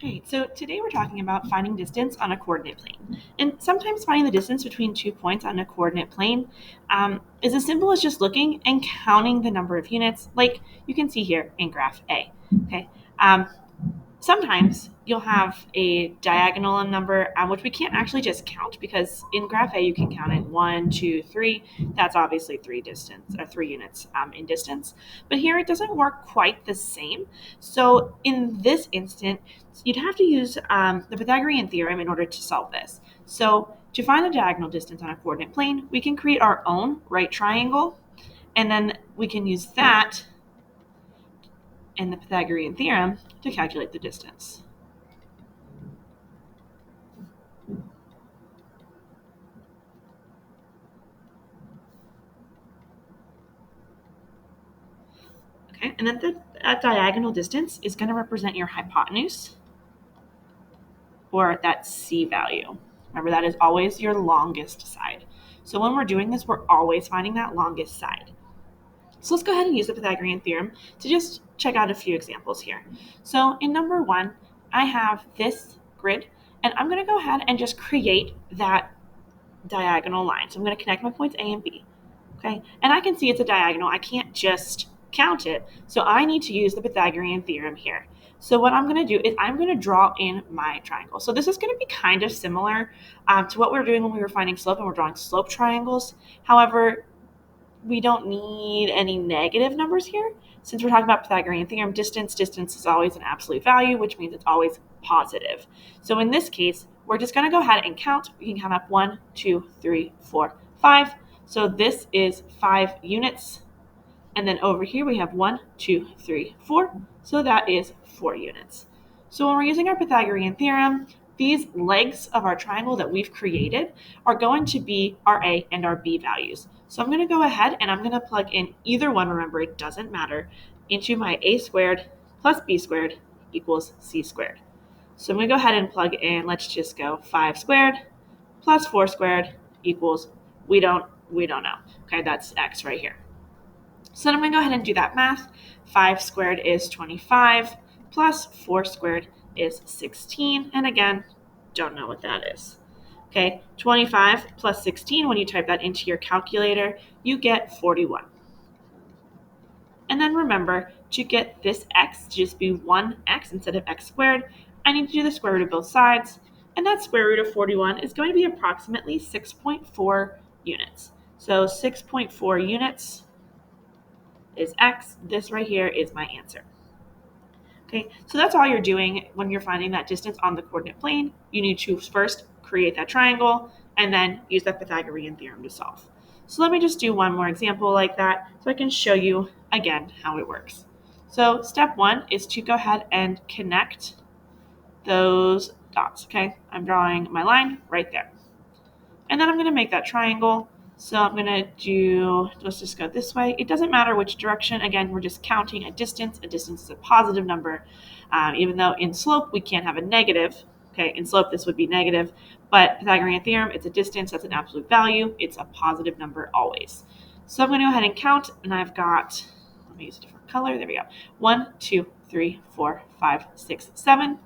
Okay, so today we're talking about finding distance on a coordinate plane. And sometimes finding the distance between 2 points on a coordinate plane is as simple as just looking and counting the number of units, like you can see here in graph A. Okay, um, sometimes you'll have a diagonal number, which we can't actually just count because in graph A you can count it 1, 2, 3. That's obviously three units in distance. But here it doesn't work quite the same. So in this instant, you'd have to use the Pythagorean theorem in order to solve this. So to find the diagonal distance on a coordinate plane, we can create our own right triangle, and then we can use that and the Pythagorean theorem to calculate the distance. Okay, and then that diagonal distance is going to represent your hypotenuse, or that C value. Remember, that is always your longest side. So when we're doing this, we're always finding that longest side. So let's go ahead and use the Pythagorean theorem to just check out a few examples here. So in number 1, I have this grid, and I'm going to go ahead and just create that diagonal line. So I'm going to connect my points A and B. Okay, and I can see it's a diagonal. I can't just count it. So I need to use the Pythagorean theorem here. So what I'm going to do is I'm going to draw in my triangle. So this is going to be kind of similar to what we were doing when we were finding slope and we're drawing slope triangles. However, we don't need any negative numbers here. Since we're talking about Pythagorean theorem, distance is always an absolute value, which means it's always positive. So in this case, we're just going to go ahead and count. We can count up 1, 2, 3, 4, 5. So this is 5 units. And then over here we have 1, 2, 3, 4. So that is 4 units. So when we're using our Pythagorean theorem, these legs of our triangle that we've created are going to be our A and our B values. So I'm going to go ahead and I'm going to plug in either one, remember it doesn't matter, into my A squared plus B squared equals C squared. So I'm going to go ahead and plug in, let's just go 5 squared plus 4 squared equals, we don't know. Okay, that's X right here. So then I'm going to go ahead and do that math. 5 squared is 25 plus 4 squared is 16. And again, don't know what that is. Okay, 25 plus 16, when you type that into your calculator, you get 41. And then remember, to get this x to just be 1x instead of x squared, I need to do the square root of both sides. And that square root of 41 is going to be approximately 6.4 units. So 6.4 units is x. This right here is my answer. Okay, so that's all you're doing when you're finding that distance on the coordinate plane. You need to first create that triangle and then use that Pythagorean theorem to solve. So let me just do one more example like that so I can show you again how it works. So step 1 is to go ahead and connect those dots, okay? I'm drawing my line right there. And then I'm going to make that triangle. So I'm going to do, let's just go this way. It doesn't matter which direction. Again, we're just counting a distance. A distance is a positive number. Even though in slope, we can't have a negative. Okay, in slope, this would be negative. But Pythagorean theorem, it's a distance. That's an absolute value. It's a positive number always. So I'm going to go ahead and count. And I've got, let me use a different color. There we go. 1, 2, 3, 4, 5, 6, 7.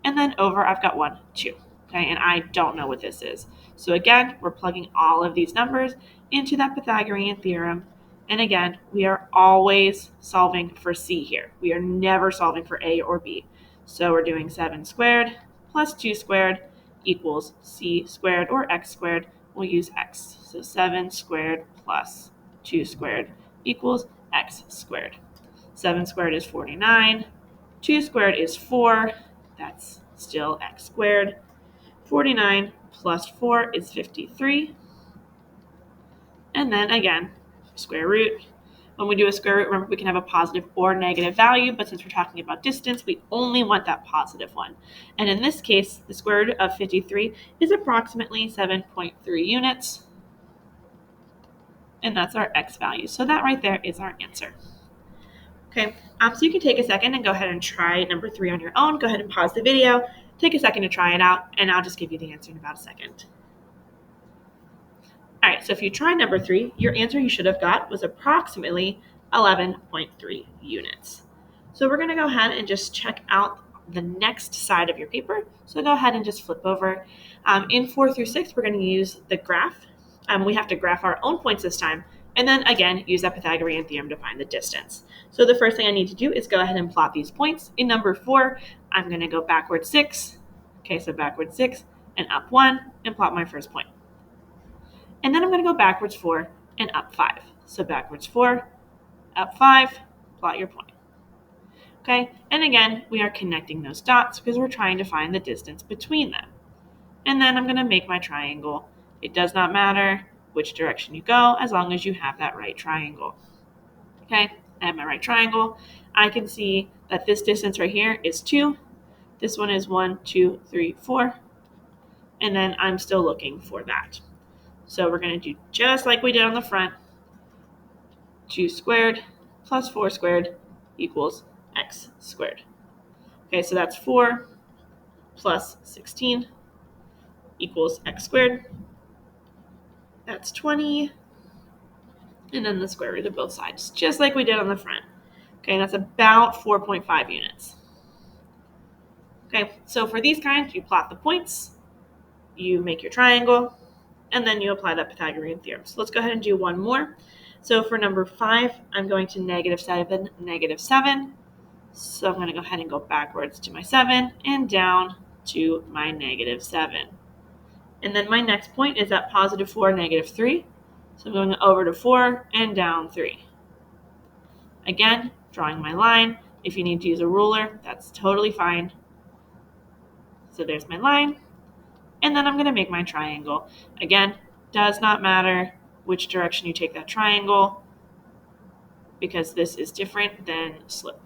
And then over, I've got 1, 2. Okay, and I don't know what this is. So again, we're plugging all of these numbers into that Pythagorean theorem. And again, we are always solving for C here. We are never solving for A or B. So we're doing 7 squared plus 2 squared equals C squared or X squared. We'll use X. So 7 squared plus 2 squared equals X squared. 7 squared is 49. 2 squared is 4. That's still X squared. 49 plus 4 is 53. And then again, square root. When we do a square root, remember we can have a positive or negative value, but since we're talking about distance, we only want that positive one. And in this case, the square root of 53 is approximately 7.3 units. And that's our X value. So that right there is our answer. Okay, so you can take a second and go ahead and try number 3 on your own. Go ahead and pause the video. Take a second to try it out, and I'll just give you the answer in about a second. All right, so if you try number 3, your answer you should have got was approximately 11.3 units. So we're going to go ahead and just check out the next side of your paper. So go ahead and just flip over. In 4 through 6, we're going to use the graph. We have to graph our own points this time, and then again, use that Pythagorean theorem to find the distance. So the first thing I need to do is go ahead and plot these points. In number 4, I'm going to go backwards 6. Okay, so backwards 6 and up 1 and plot my first point. And then I'm going to go backwards 4 and up 5. So backwards 4, up 5, plot your point. Okay, and again, we are connecting those dots because we're trying to find the distance between them. And then I'm going to make my triangle. It does not matter which direction you go as long as you have that right triangle. Okay, I have my right triangle. I can see that this distance right here is 2. This one is 1, 2, 3, 4. And then I'm still looking for that. So we're going to do just like we did on the front. 2 squared plus 4 squared equals x squared. Okay, so that's 4 plus 16 equals x squared. That's 20. And then the square root of both sides, just like we did on the front. Okay, that's about 4.5 units. Okay, so for these kinds, you plot the points, you make your triangle, and then you apply that Pythagorean theorem. So let's go ahead and do one more. So for number 5, I'm going to -7, -7. So I'm going to go ahead and go backwards to my 7 and down to my -7. And then my next point is at +4, -3. So I'm going over to 4 and down 3. Again, drawing my line. If you need to use a ruler, that's totally fine. So there's my line. And then I'm going to make my triangle. Again, does not matter which direction you take that triangle because this is different than slope.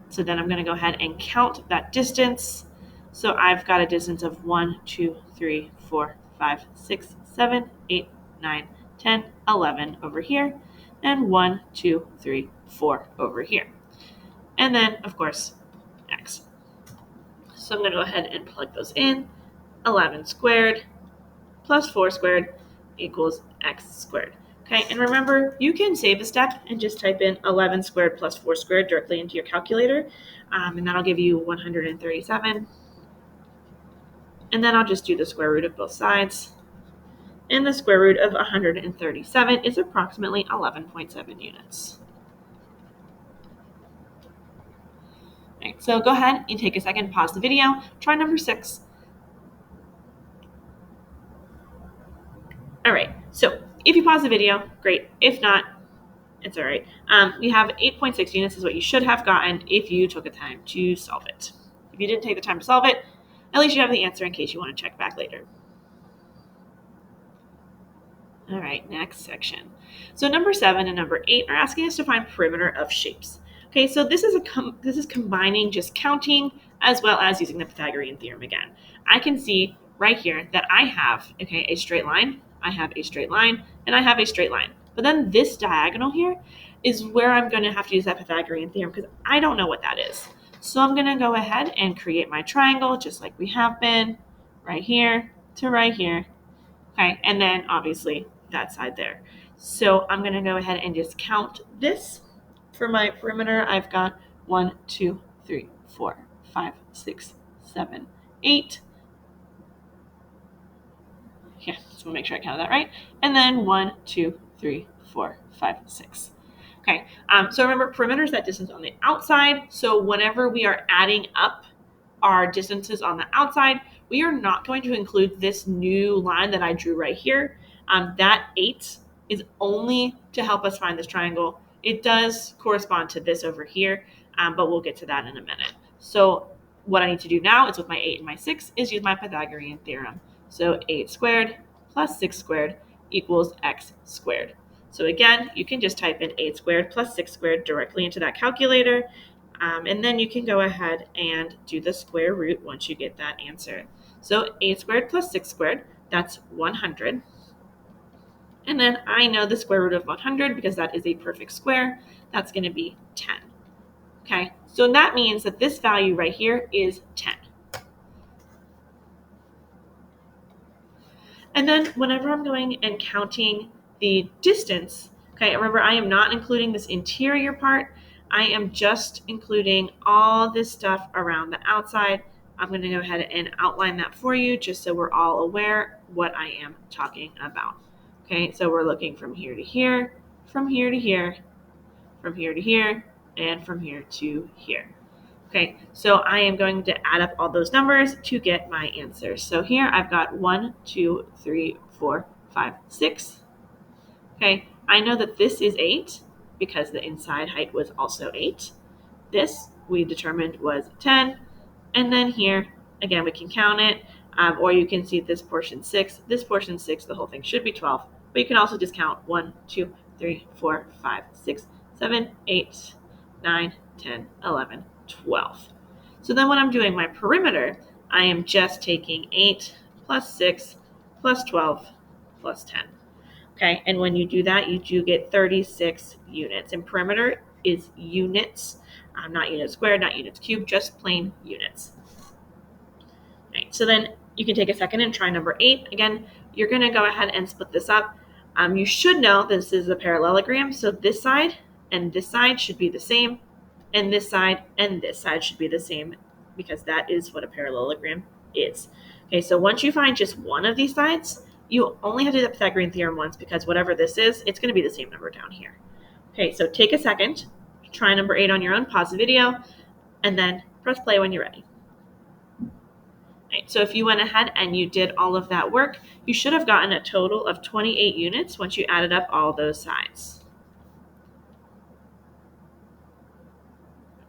So then I'm going to go ahead and count that distance. So I've got a distance of 1, 2, 3, 4, 5, 6, 7, 8, 9, 10, 11 over here, and 1, 2, 3, 4 over here. And then, of course, x. So I'm going to go ahead and plug those in. 11 squared plus 4 squared equals x squared. Okay, and remember, you can save a step and just type in 11 squared plus 4 squared directly into your calculator, and that'll give you 137. And then I'll just do the square root of both sides. And the square root of 137 is approximately 11.7 units. All right, so go ahead and take a second, pause the video, try number 6. All right, so if you pause the video, great. If not, it's all right. We have 8.6 units is what you should have gotten if you took the time to solve it. If you didn't take the time to solve it, at least you have the answer in case you want to check back later. All right, next section. So number 7 and number 8 are asking us to find perimeter of shapes. Okay, so this is combining just counting as well as using the Pythagorean theorem again. I can see right here that I have, a straight line. I have a straight line, and I have a straight line. But then this diagonal here is where I'm going to have to use that Pythagorean theorem because I don't know what that is. So I'm going to go ahead and create my triangle just like we have been, right here to right here. Okay, and then obviously that side there. So I'm going to go ahead and just count this. For my perimeter, I've got 1, 2, 3, 4, 5, 6, 7, 8. Yeah, so we'll make sure I counted that right. And then 1, 2, 3, 4, 5, 6. Okay, so remember, perimeter is that distance on the outside. So whenever we are adding up our distances on the outside, we are not going to include this new line that I drew right here. That 8 is only to help us find this triangle. It does correspond to this over here, but we'll get to that in a minute. So what I need to do now is with my 8 and my 6 is use my Pythagorean theorem. So 8 squared plus 6 squared equals x squared. So again, you can just type in 8 squared plus 6 squared directly into that calculator, and then you can go ahead and do the square root once you get that answer. So 8 squared plus 6 squared, that's 100. And then I know the square root of 100 because that is a perfect square. That's going to be 10. Okay, so that means that this value right here is 10. And then whenever I'm going and counting the distance, okay, remember I am not including this interior part. I am just including all this stuff around the outside. I'm going to go ahead and outline that for you just so we're all aware what I am talking about. Okay, so we're looking from here to here, from here to here, from here to here, and from here to here. Okay, so I am going to add up all those numbers to get my answer. So here I've got 1, 2, 3, 4, 5, 6. Okay, I know that this is 8 because the inside height was also 8. This we determined was 10. And then here, again, we can count it, or you can see this portion 6, this portion 6, the whole thing should be 12. But you can also just count 1, 2, 3, 4, 5, 6, 7, 8, 9, 10, 11, 12. So then when I'm doing my perimeter, I am just taking 8 plus 6 plus 12 plus 10. Okay, and when you do that, you do get 36 units. And perimeter is units, not units squared, not units cubed, just plain units. Right, so then you can take a second and try number 8. Again, you're going to go ahead and split this up. You should know this is a parallelogram, so this side and this side should be the same, and this side should be the same, because that is what a parallelogram is. Okay, so once you find just one of these sides, you only have to do the Pythagorean theorem once, because whatever this is, it's going to be the same number down here. Okay, so take a second, try number 8 on your own, pause the video, and then press play when you're ready. Right, so if you went ahead and you did all of that work, you should have gotten a total of 28 units once you added up all those sides.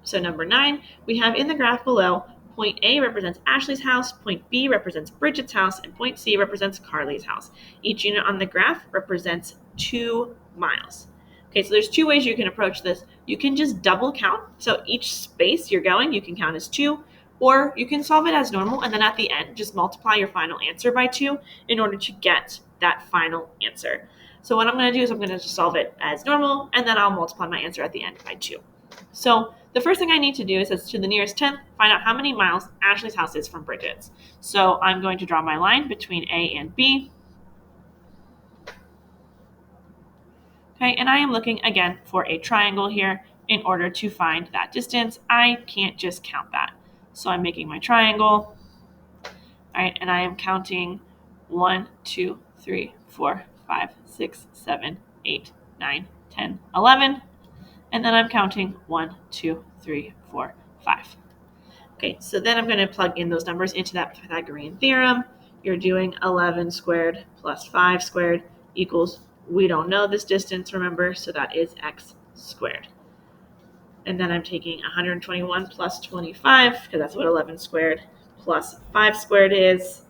So number 9, we have in the graph below, point A represents Ashley's house, point B represents Bridget's house, and point C represents Carly's house. Each unit on the graph represents 2 miles. Okay, so there's 2 ways you can approach this. You can just double count. So each space you're going, you can count as 2, or you can solve it as normal, and then at the end, just multiply your final answer by 2 in order to get that final answer. So what I'm going to do is I'm going to just solve it as normal, and then I'll multiply my answer at the end by 2. So the first thing I need to do is to the nearest 10th, find out how many miles Ashley's house is from Bridget's. So I'm going to draw my line between A and B. Okay, and I am looking again for a triangle here in order to find that distance. I can't just count that. So I'm making my triangle. All right, and I am counting 1, 2, 3, 4, 5, 6, 7, 8, 9, 10, 11. And then I'm counting 1, 2, 3, 4, 5. Okay, so then I'm going to plug in those numbers into that Pythagorean theorem. You're doing 11 squared plus 5 squared equals, we don't know this distance, remember, so that is x squared. And then I'm taking 121 plus 25, because that's what 11 squared plus 5 squared is.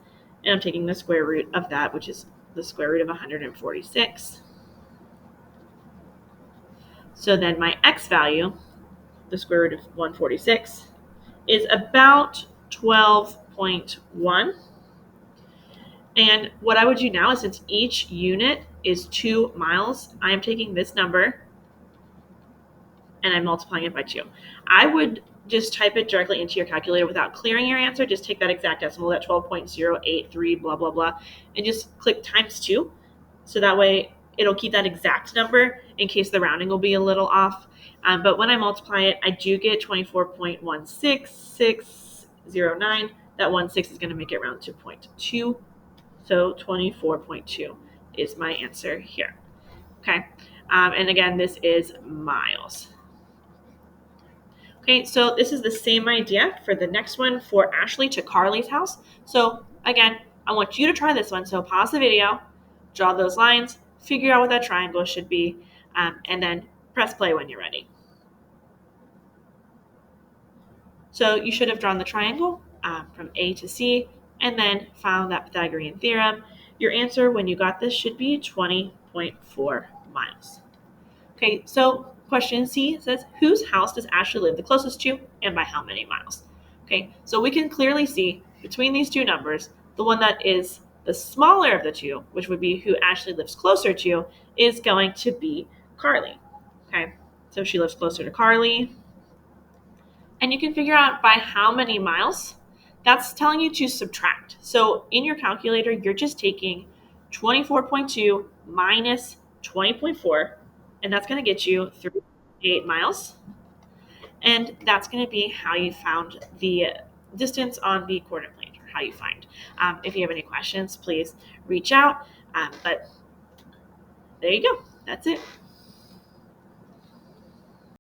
And I'm taking the square root of that, which is the square root of 146. So then my x value, the square root of 146, is about 12.1. And what I would do now is, since each unit is 2 miles, I am taking this number and I'm multiplying it by 2. I would just type it directly into your calculator without clearing your answer. Just take that exact decimal, that 12.083, blah, blah, blah, and just click times 2. So that way it'll keep that exact number in case the rounding will be a little off. But when I multiply it, I do get 24.16609. That 16 is going to make it round to 0.2. So 24.2 is my answer here. Okay. And again, this is miles. Okay, so this is the same idea for the next one for Ashley to Carly's house. So again, I want you to try this one. So pause the video, draw those lines, figure out what that triangle should be, and then press play when you're ready. So you should have drawn the triangle from A to C and then found that Pythagorean theorem. Your answer when you got this should be 20.4 miles. Okay, so question C says, whose house does Ashley live the closest to and by how many miles? Okay, so we can clearly see between these two numbers, the one that is the smaller of the two, which would be who Ashley lives closer to, is going to be Carly. Okay, so she lives closer to Carly. And you can figure out by how many miles. That's telling you to subtract. So in your calculator, you're just taking 24.2 minus 20.4, and that's going to get you 38 miles. And that's going to be how you found the distance on the coordinate plane, or how you find. If you have any questions, please reach out. But there you go. That's it.